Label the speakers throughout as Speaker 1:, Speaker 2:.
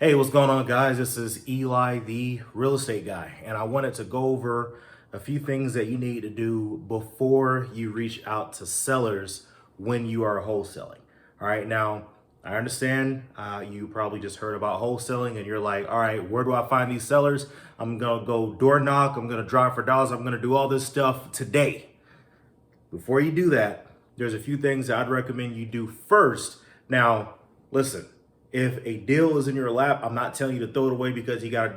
Speaker 1: Hey, what's going on, guys? This is Eli, the real estate guy, and I wanted to go over a few things that you need to do before you reach out to sellers when you are wholesaling. All right, now I understand you probably just heard about wholesaling and you're like, all right, where do I find these sellers? I'm gonna go door knock, I'm gonna drive for dollars, I'm gonna do all this stuff today. Before you do that, there's a few things that I'd recommend you do first. Now, listen, if a deal is in your lap, I'm not telling you to throw it away because you got to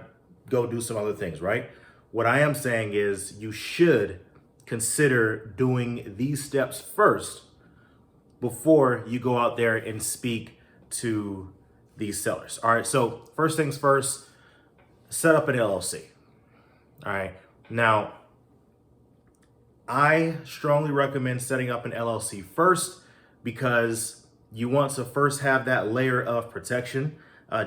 Speaker 1: go do some other things, right? What I am saying is you should consider doing these steps first before you go out there and speak to these sellers. All right, so first things first, set up an LLC. All right, now I strongly recommend setting up an LLC first because you want to first have that layer of protection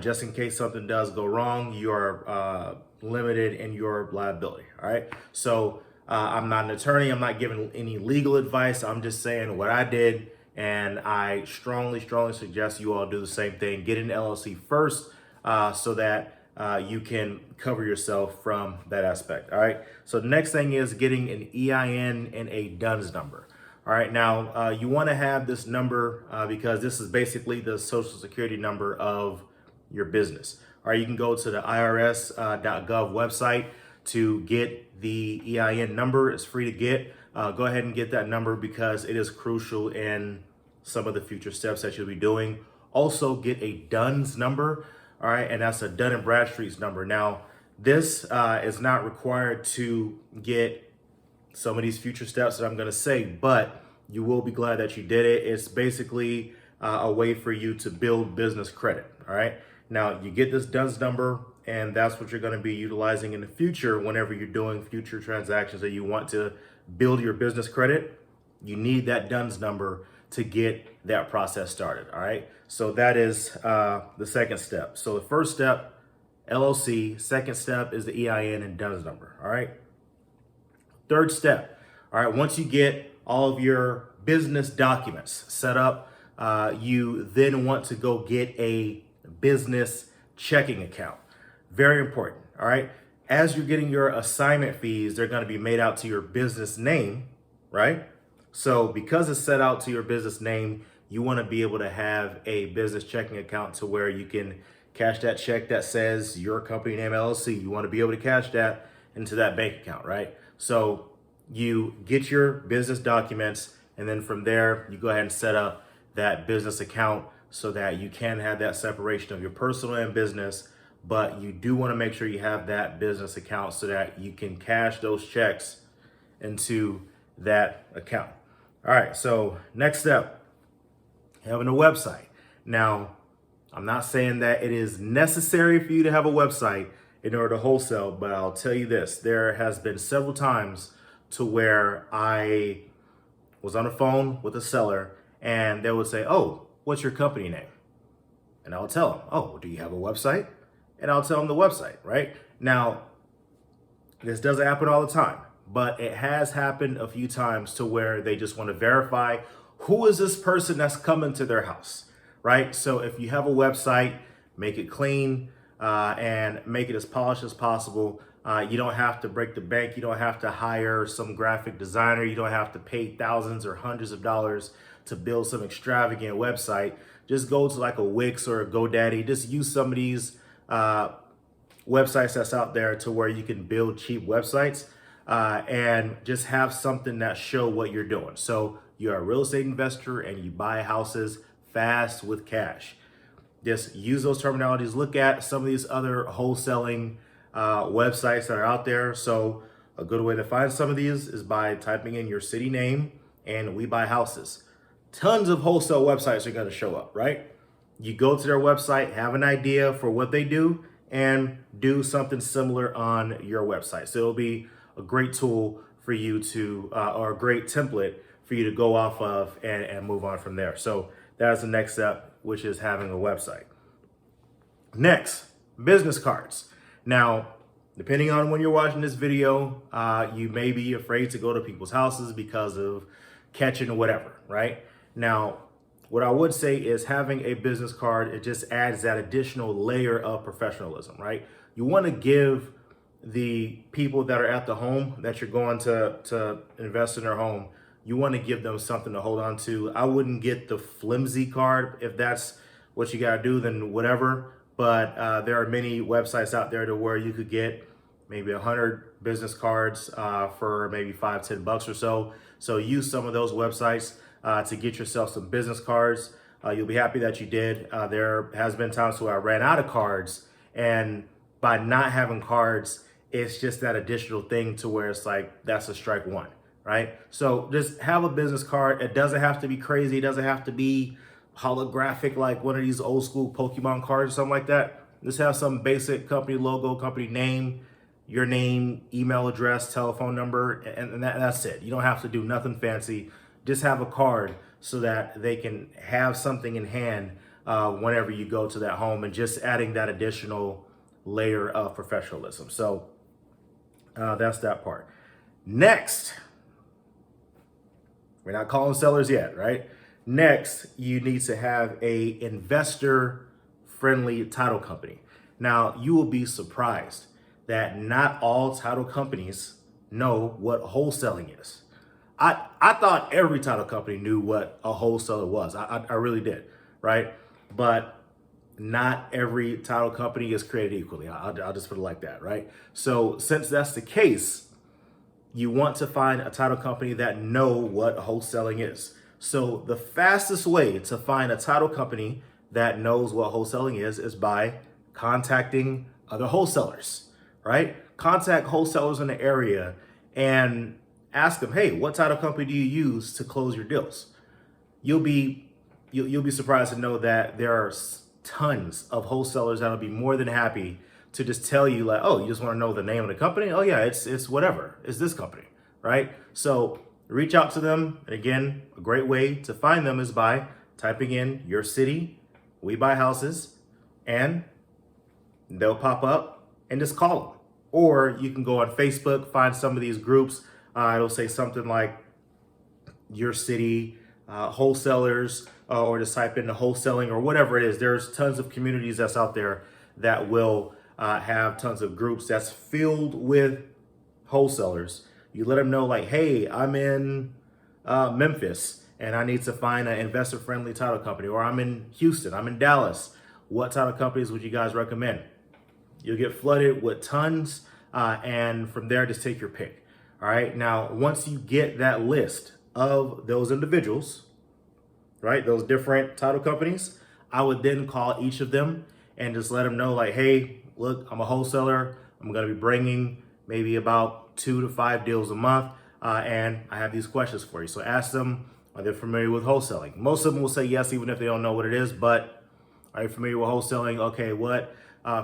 Speaker 1: just in case something does go wrong. You're limited in your liability. All right. So I'm not an attorney. I'm not giving any legal advice. I'm just saying what I did. And I strongly suggest you all do the same thing. Get an LLC first so that you can cover yourself from that aspect. All right. So the next thing is getting an EIN and a DUNS number. All right, now you want to have this number because this is basically the social security number of your business. All right, you can go to the irs.gov website to get the EIN number. It's free to get. Go ahead and get that number because it is crucial in some of the future steps that you'll be doing. Also get a DUNS number, all right, and that's a Dun & Bradstreet's number. Now, this is not required to get some of these future steps that I'm going to say, but you will be glad that you did it. It's basically a way for you to build business credit. All right. Now you get this DUNS number, and that's what you're going to be utilizing in the future whenever you're doing future transactions that you want to build your business credit. You need that DUNS number to get that process started. All right. So that is the second step. So the first step, LLC. Second step is the EIN and DUNS number. All right. Third step, all right, once you get all of your business documents set up, you then want to go get a business checking account. Very important, all right? As you're getting your assignment fees, they're gonna be made out to your business name, right? So because it's set out to your business name, you wanna be able to have a business checking account to where you can cash that check that says your company name LLC. You wanna be able to cash that into that bank account, right? So you get your business documents, and then from there, you go ahead and set up that business account so that you can have that separation of your personal and business, but you do want to make sure you have that business account so that you can cash those checks into that account. All right, so next step, having a website. Now, I'm not saying that it is necessary for you to have a website in order to wholesale, but I'll tell you this, there has been several times to where I was on the phone with a seller and they would say, oh, what's your company name? And I'll tell them, oh, do you have a website? And I'll tell them the website, right? Now, this doesn't happen all the time, but it has happened a few times to where they just want to verify who is this person that's coming to their house, right? So if you have a website, make it clean, and make it as polished as possible. You don't have to break the bank. You don't have to hire some graphic designer. You don't have to pay thousands or hundreds of dollars to build some extravagant website. Just go to like a Wix or a GoDaddy. Just use some of these websites that's out there to where you can build cheap websites and just have something that show what you're doing. So you're a real estate investor and you buy houses fast with cash. Just use those terminologies. Look at some of these other wholesaling websites that are out there. So a good way to find some of these is by typing in your city name and we buy houses. Tons of wholesale websites are going to show up, right? You go to their website, have an idea for what they do, and do something similar on your website. So it'll be a great tool for you to, or a great template for you to go off of and move on from there. So that's the next step, which is having a website. Next, business cards. Now, depending on when you're watching this video, you may be afraid to go to people's houses because of catching whatever, right? Now, what I would say is having a business card, it just adds that additional layer of professionalism, right? You want to give the people that are at the home that you're going to invest in their home, you want to give them something to hold on to. I wouldn't get the flimsy card. If that's what you got to do, then whatever. But there are many websites out there to where you could get maybe 100 business cards for maybe $5-10 or so. So use some of those websites to get yourself some business cards. You'll be happy that you did. There has been times where I ran out of cards, and by not having cards, it's just that additional thing to where it's like, that's a strike one, right? So just have a business card. It doesn't have to be crazy. It doesn't have to be holographic like one of these old school Pokemon cards or something like that. Just have some basic company logo, company name, your name, email address, telephone number, and that's it. You don't have to do nothing fancy. Just have a card so that they can have something in hand whenever you go to that home, and just adding that additional layer of professionalism. So that's that part. Next, we're not calling sellers yet, right? Next, you need to have a investor-friendly title company. Now, you will be surprised that not all title companies know what wholesaling is. I thought every title company knew what a wholesaler was. I really did, right? But not every title company is created equally. I'll just put it like that, right? So since that's the case, you want to find a title company that know what wholesaling is. So the fastest way to find a title company that knows what wholesaling is by contacting other wholesalers, right? Contact wholesalers in the area and ask them, hey, what title company do you use to close your deals? You'll be surprised to know that there are tons of wholesalers that'll be more than happy to just tell you, like, oh, you just want to know the name of the company? Oh yeah, it's whatever. It's this company, right? So reach out to them. And again, a great way to find them is by typing in your city, we buy houses, and they'll pop up, and just call them. Or you can go on Facebook, find some of these groups. It'll say something like your city wholesalers, or just type in the wholesaling or whatever it is. There's tons of communities that's out there that will have tons of groups that's filled with wholesalers. You let them know, like, hey, I'm in Memphis and I need to find an investor-friendly title company, or I'm in Houston, I'm in Dallas. What title companies would you guys recommend? You'll get flooded with tons, and from there, just take your pick. All right. Now, once you get that list of those individuals, right, those different title companies, I would then call each of them and just let them know, like, hey, look, I'm a wholesaler. I'm going to be bringing maybe about 2 to 5 deals a month, and I have these questions for you. So ask them, are they familiar with wholesaling? Most of them will say yes, even if they don't know what it is. But are you familiar with wholesaling? Okay, what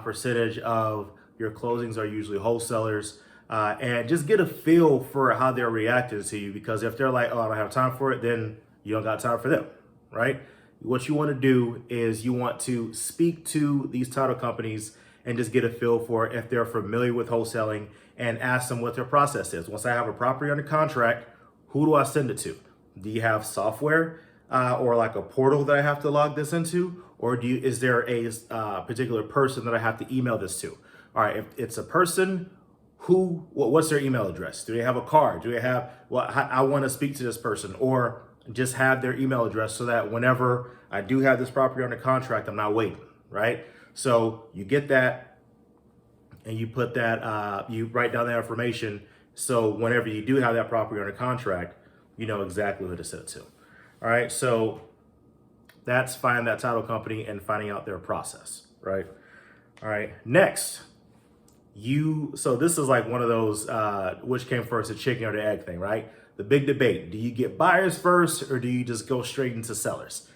Speaker 1: percentage of your closings are usually wholesalers? And just get a feel for how they're reacting to you, because if they're like, oh, I don't have time for it, then you don't got time for them, right? What you want to do is you want to speak to these title companies and just get a feel for if they're familiar with wholesaling, and ask them what their process is. Once I have a property under contract, who do I send it to? Do you have software or like a portal that I have to log this into? Or is there a particular person that I have to email this to? All right, if it's a person, what's their email address? Do they have a card? Do they have, well, I want to speak to this person, or just have their email address so that whenever I do have this property under contract, I'm not waiting, right? So you get that, and you put that, you write down that information. So whenever you do have that property under contract, you know exactly who to send it to. All right, so that's finding that title company and finding out their process, right? All right, next. So this is like one of those, which came first, the chicken or the egg thing, right? The big debate. Do you get buyers first, or do you just go straight into sellers?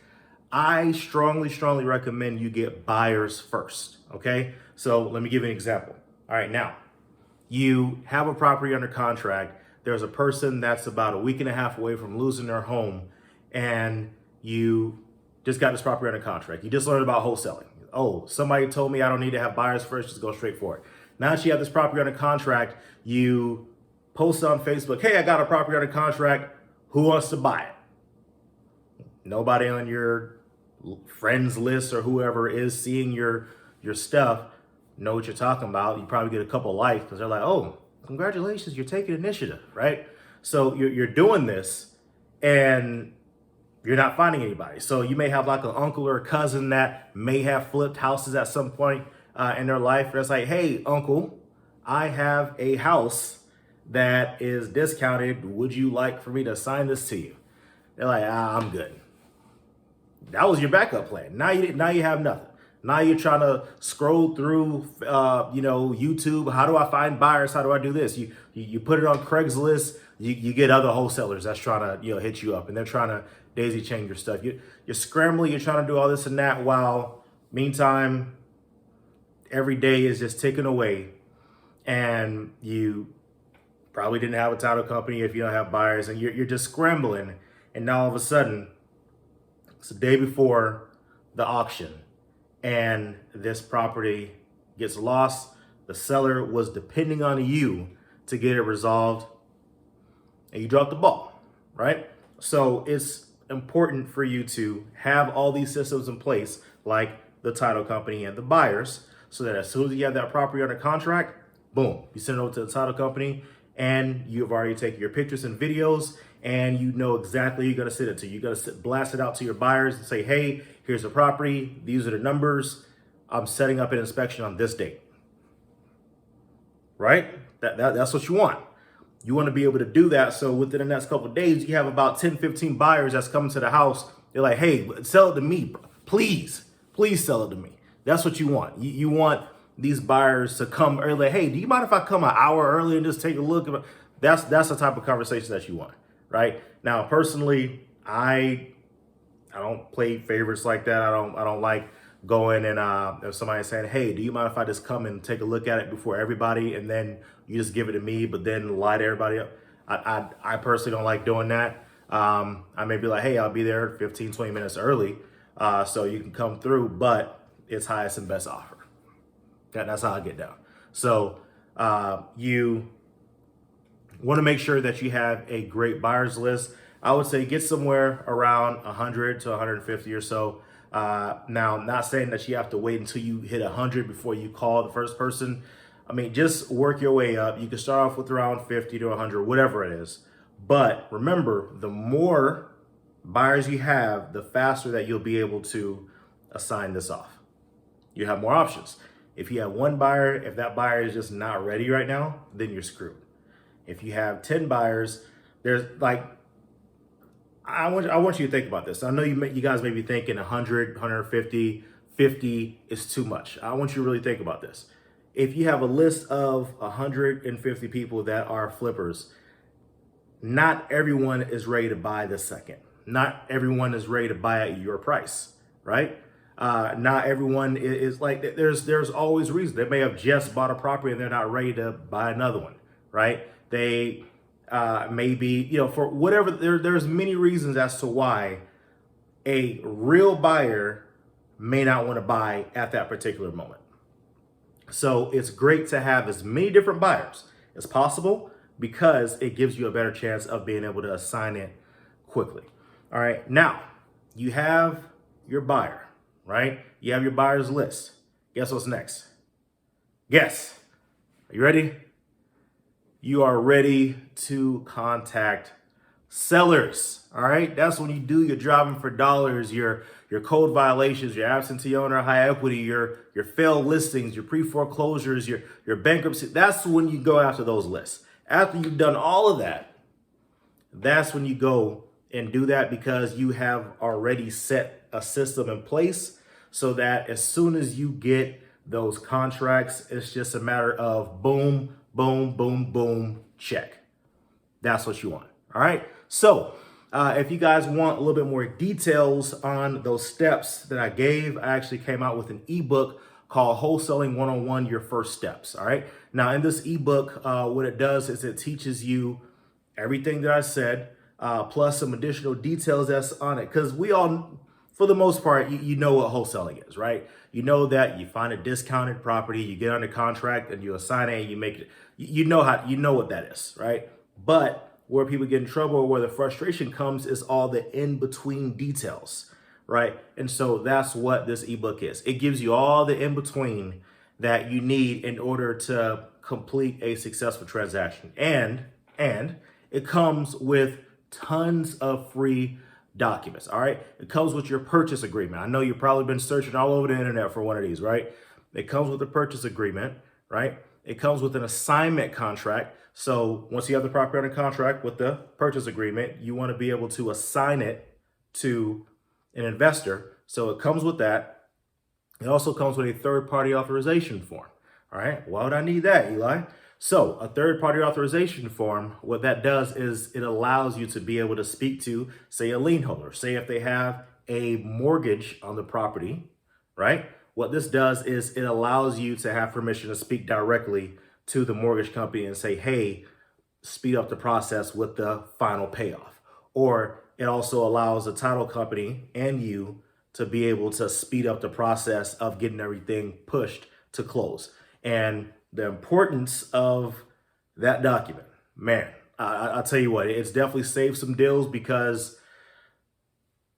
Speaker 1: I strongly recommend you get buyers first, okay? So let me give you an example. All right, now, you have a property under contract. There's a person that's about a week and a half away from losing their home, and you just got this property under contract. You just learned about wholesaling. Oh, somebody told me I don't need to have buyers first, just go straight for it. Now that you have this property under contract, you post on Facebook, hey, I got a property under contract. Who wants to buy it? nobody on your friends list or whoever is seeing your stuff know what you're talking about. You probably get a couple likes because they're like, oh, congratulations, you're taking initiative, right? So you're doing this and you're not finding anybody. So you may have like an uncle or a cousin that may have flipped houses at some point in their life. That's like, hey, uncle, I have a house that is discounted. Would you like for me to assign this to you? They're like, I'm good. That was your backup plan. Now you have nothing. Now you're trying to scroll through, YouTube. How do I find buyers? How do I do this? You put it on Craigslist. You get other wholesalers that's trying to hit you up, and they're trying to daisy chain your stuff. You're scrambling. You're trying to do all this and that. While meantime, every day is just ticking away, and you probably didn't have a title company if you don't have buyers, and you're just scrambling. And now all of a sudden, it's the day before the auction, and this property gets lost. The seller was depending on you to get it resolved, and you dropped the ball, right? So it's important for you to have all these systems in place, like the title company and the buyers, so that as soon as you have that property under contract, boom, you send it over to the title company, and you've already taken your pictures and videos, and you know exactly who you're going to send it to. You're going to blast it out to your buyers and say, hey, here's the property. These are the numbers. I'm setting up an inspection on this date. Right? That's what you want. You want to be able to do that. So within the next couple of days, you have about 10, 15 buyers that's coming to the house. They're like, hey, sell it to me. Please sell it to me. That's what you want. You want these buyers to come early. Hey, do you mind if I come an hour early and just take a look? That's the type of conversation that you want. Right now, personally, I don't play favorites like that. I don't like going and if somebody's saying, hey, do you mind if I just come and take a look at it before everybody, and then you just give it to me, but then lie to everybody up. I personally don't like doing that. I may be like, hey, I'll be there 15, 20 minutes early, so you can come through, but it's highest and best offer. That's how I get down. So you want to make sure that you have a great buyers list. I would say get somewhere around 100 to 150 or so. Now, I'm not saying that you have to wait until you hit 100 before you call the first person. I mean, just work your way up. You can start off with around 50 to 100, whatever it is. But remember, the more buyers you have, the faster that you'll be able to assign this off. You have more options. If you have one buyer, if that buyer is just not ready right now, then you're screwed. If you have 10 buyers, there's like, I want you to think about this. I know you guys may be thinking 100, 150, 50 is too much. I want you to really think about this. If you have a list of 150 people that are flippers, not everyone is ready to buy this second. Not everyone is ready to buy at your price, right? Not everyone is like, there's always reasons. They may have just bought a property and they're not ready to buy another one, right? They maybe, for whatever, there's many reasons as to why a real buyer may not want to buy at that particular moment. So it's great to have as many different buyers as possible because it gives you a better chance of being able to assign it quickly. All right, now you have your buyer, right? You have your buyer's list. Guess what's next? Guess. Are you ready? You are ready to contact sellers. All right, that's when you do your driving for dollars, your code violations, your absentee owner, high equity, your failed listings, your pre-foreclosures, your bankruptcy. That's when you go after those lists. After you've done all of that, that's when you go and do that, because you have already set a system in place so that as soon as you get those contracts, it's just a matter of boom, boom, boom, boom, check. That's what you want. All right. So if you guys want a little bit more details on those steps that I gave, I actually came out with an ebook called Wholesaling 101, Your First Steps. All right. Now in this ebook, what it does is it teaches you everything that I said, plus some additional details that's on it. Because we all, for the most part, you know what wholesaling is, right? You know that you find a discounted property, you get under contract and you assign it and you make it. You know what that is, right? But where people get in trouble or where the frustration comes is all the in-between details, right? And so that's what this ebook is. It gives you all the in-between that you need in order to complete a successful transaction. And it comes with tons of free documents. All right. It comes with your purchase agreement. I know you've probably been searching all over the internet for one of these, right? It comes with a purchase agreement, right? It comes with an assignment contract. So once you have the property under contract with the purchase agreement, you want to be able to assign it to an investor. So it comes with that. It also comes with a third-party authorization form. All right. Why would I need that, Eli? So a third-party authorization form, what that does is it allows you to be able to speak to, say, a lien holder. Say if they have a mortgage on the property, right? What this does is it allows you to have permission to speak directly to the mortgage company and say, hey, speed up the process with the final payoff. Or it also allows the title company and you to be able to speed up the process of getting everything pushed to close. And the importance of that document, man, I'll tell you what, it's definitely saved some deals because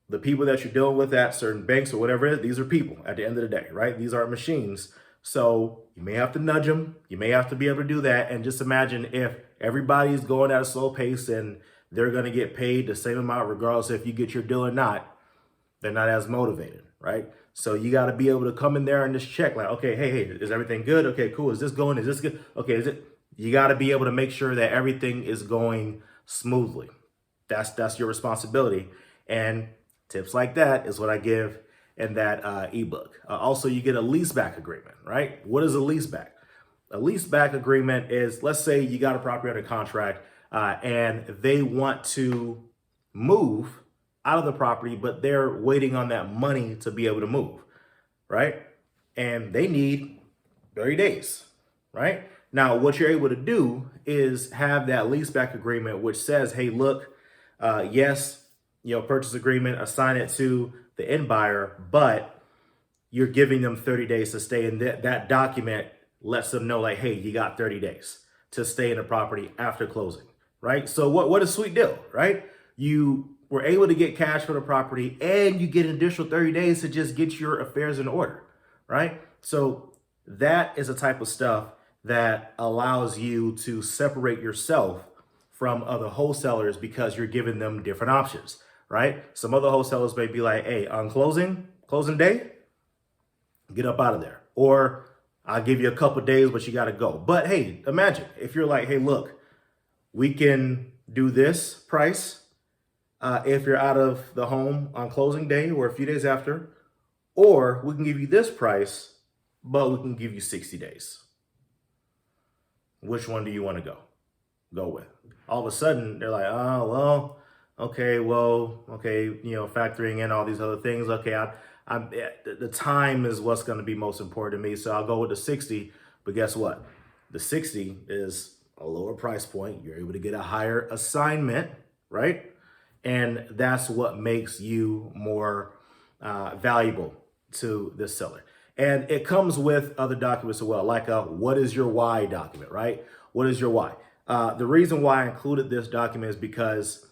Speaker 1: the people that you're dealing with at certain banks or whatever it is, these are people at the end of the day, right? These aren't machines. So you may have to nudge them. You may have to be able to do that. And just imagine if everybody's going at a slow pace and they're going to get paid the same amount regardless if you get your deal or not, they're not as motivated, right? So you got to be able to come in there and just check like, okay, hey, is everything good? Okay, cool. Is this going? Is this good? Okay, is it? You got to be able to make sure that everything is going smoothly. That's your responsibility. And tips like that is what I give in that ebook. Also, you get a leaseback agreement, right? What is a leaseback? A leaseback agreement is, let's say you got a property under contract and they want to move out of the property, but they're waiting on that money to be able to move, right? And they need 30 days, right? Now, what you're able to do is have that leaseback agreement, which says, hey, look, yes, purchase agreement, assign it to the end buyer, but you're giving them 30 days to stay. And that document lets them know like, hey, you got 30 days to stay in the property after closing, right? So what a sweet deal, right? You were able to get cash for the property and you get an additional 30 days to just get your affairs in order, right? So that is a type of stuff that allows you to separate yourself from other wholesalers because you're giving them different options, right? Some other wholesalers may be like, hey, on closing day, get up out of there. Or I'll give you a couple days, but you got to go. But hey, imagine if you're like, hey, look, we can do this price if you're out of the home on closing day or a few days after, or we can give you this price, but we can give you 60 days. Which one do you want to go with? All of a sudden, they're like, oh, okay, factoring in all these other things. Okay, the time is what's going to be most important to me. So I'll go with the 60, but guess what? The 60 is a lower price point. You're able to get a higher assignment, right? And that's what makes you more valuable to this seller. And it comes with other documents as well, like a what is your why document, right? What is your why? The reason why I included this document is because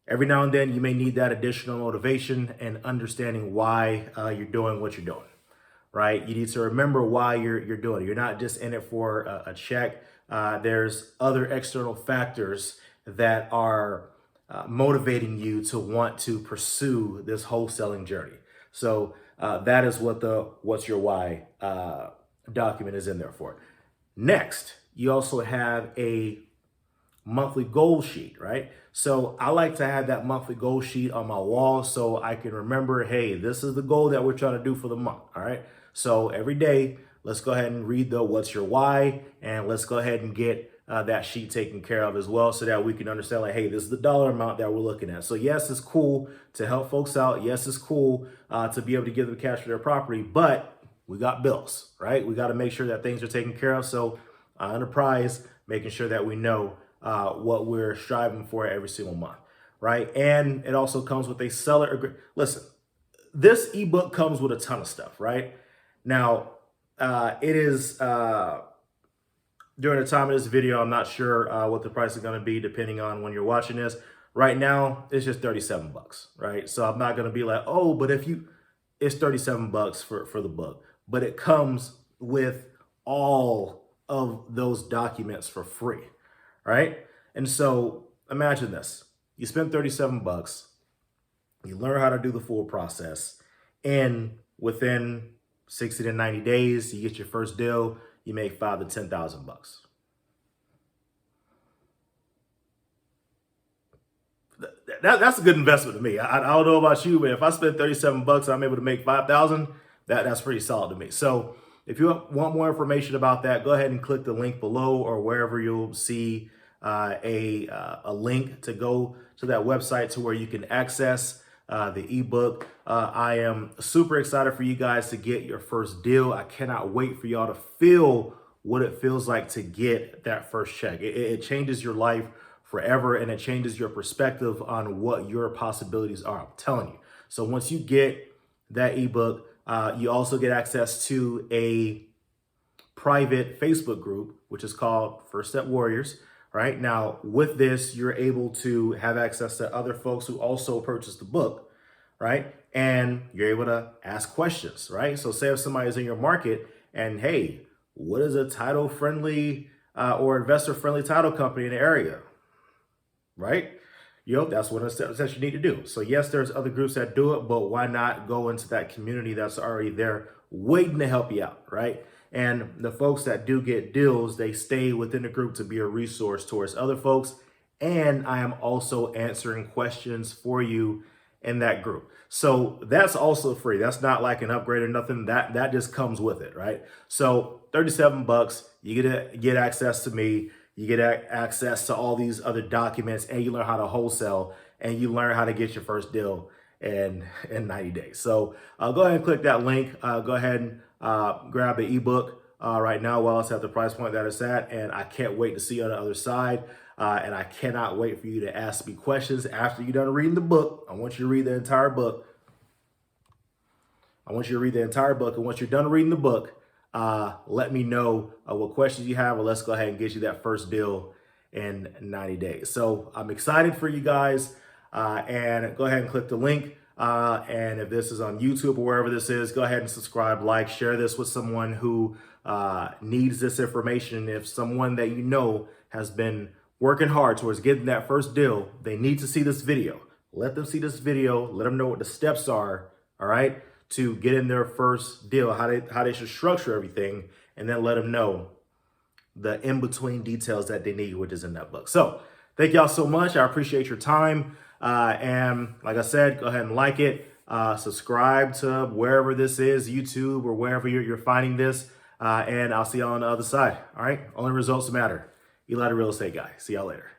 Speaker 1: every now and then you may need that additional motivation and understanding why you're doing what you're doing, right? You need to remember why you're doing it. You're not just in it for a check. There's other external factors that are motivating you to want to pursue this wholesaling journey. So that is what the what's your why document is in there for. Next, you also have a monthly goal sheet, right? So I like to have that monthly goal sheet on my wall so I can remember, hey, this is the goal that we're trying to do for the month, all right? So every day, let's go ahead and read the what's your why, and let's go ahead and get that sheet taken care of as well so that we can understand like, hey, this is the dollar amount that we're looking at. So yes, it's cool to help folks out. Yes, it's cool to be able to give them cash for their property, but we got bills, right? We got to make sure that things are taken care of. So enterprise, making sure that we know what we're striving for every single month, right? And it also comes with a seller agreement. Listen, this ebook comes with a ton of stuff, right? Now, it is during the time of this video, I'm not sure what the price is going to be depending on when you're watching this. Right now, it's just 37 bucks, right? So I'm not going to be like, oh, but it's 37 bucks for the book, but it comes with all of those documents for free, right? And so imagine this. You spend 37 bucks, you learn how to do the full process, and within 60 to 90 days, you get your first deal, you make 5,000 to 10,000 bucks. That's a good investment to me. I don't know about you, but if I spend 37 bucks, I'm able to make 5,000. That's pretty solid to me. So if you want more information about that, go ahead and click the link below or wherever you'll see a link to go to that website to where you can access the ebook. I am super excited for you guys to get your first deal. I cannot wait for y'all to feel what it feels like to get that first check. It changes your life forever, and it changes your perspective on what your possibilities are. I'm telling you. So once you get that ebook, you also get access to a private Facebook group, which is called First Step Warriors. Right now, with this, you're able to have access to other folks who also purchased the book, right? And you're able to ask questions, right? So say if somebody's in your market and, hey, what is a title-friendly or investor-friendly title company in the area, right? That's what steps you need to do. So yes, there's other groups that do it, but why not go into that community that's already there waiting to help you out, right? And the folks that do get deals, they stay within the group to be a resource towards other folks. And I am also answering questions for you in that group. So that's also free. That's not like an upgrade or nothing. That just comes with it, right? So 37 bucks, you get access to me. You get access to all these other documents, and you learn how to wholesale, and you learn how to get your first deal in 90 days. So go ahead and click that link. Go ahead and grab the ebook right now while it's at the price point that it's at. And I can't wait to see you on the other side. And I cannot wait for you to ask me questions after you're done reading the book. I want you to read the entire book. And once you're done reading the book, let me know what questions you have, or let's go ahead and get you that first deal in 90 days. So I'm excited for you guys, and go ahead and click the link. And if this is on YouTube or wherever this is, go ahead and subscribe, like, share this with someone who needs this information. If someone that you know has been working hard towards getting that first deal, they need to see this video. Let them see this video. Let them know what the steps are, all right, to get in their first deal, how they should structure everything, and then let them know the in-between details that they need, which is in that book. So thank y'all so much. I appreciate your time. And like I said, go ahead and like it. Subscribe to wherever this is, YouTube or wherever you're finding this. And I'll see y'all on the other side. All right. Only results matter. Eli, the real estate guy. See y'all later.